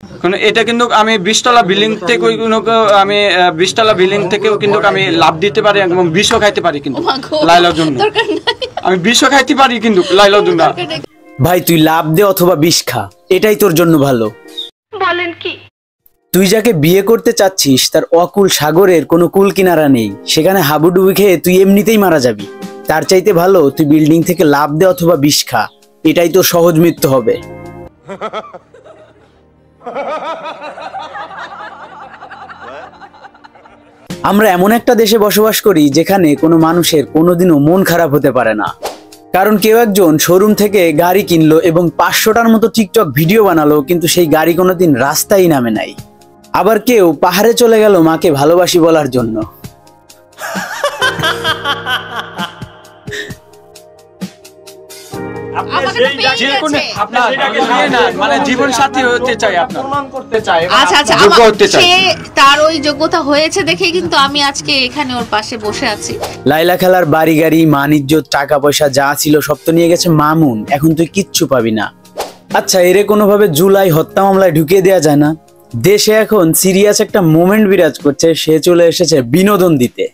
কারণ এটা কিন্তু আমি 20 তলা বিল্ডিং থেকে আমি 20 তলা বিল্ডিং থেকেও কিন্তু আমি লাভ দিতে পারি এবং বিষও খাইতে পারি কিন্তু লাইলার জন্য আমি বিষও খাইতে পারি কিন্তু লাইলার জন্য। ভাই তুই লাভ দে অথবা বিষ খা, এটাই তোর জন্য ভালো। বলেন কি? তুই যাকে বিয়ে করতে চাচ্ছিস তার অকুল সাগরের কোনো কুল কিনারা নেই, সেখানে হাবুডুবু খেয়ে তুই এমনিতেই মারা যাবি। তার চাইতে ভালো তুই বিল্ডিং থেকে লাভ দে অথবা বিষ খা, এটাই তোর সহজ মৃত্যু হবে। আমরা এমন একটা দেশে বসবাস করি যেখানে কোনো মানুষের কোনোদিনও মন খারাপ হতে পারে না, কারণ কেউ একজন শোরুম থেকে গাড়ি কিনলো এবং 500টার মতো টিকটক ভিডিও বানালো, কিন্তু সেই গাড়ি কোনোদিন রাস্তায় নামে নাই। আবার কেউ পাহাড়ে চলে গেল মাকে ভালোবাসি বলার জন্য। জীবন সাথী হতে চাই, প্রমাণ করতে চাই। আচ্ছা তার ওই যোগ্যতা হয়েছে দেখে কিন্তু আমি আজকে এখানে ওর পাশে বসে আছি। লাইলা খেলার বাড়ি গাড়ি মান ইজ্জত টাকা পয়সা যা ছিল সব তো নিয়ে গেছে মামুন, এখন তুই কিচ্ছু পাবি না। আচ্ছা এরে কোনোভাবে জুলাই হত্যা মামলায় ঢুকিয়ে দেওয়া যায় না? দেশে এখন সিরিয়াস একটা মোমেন্ট বিরাজ করছে, সে চলে এসেছে বিনোদন দিতে।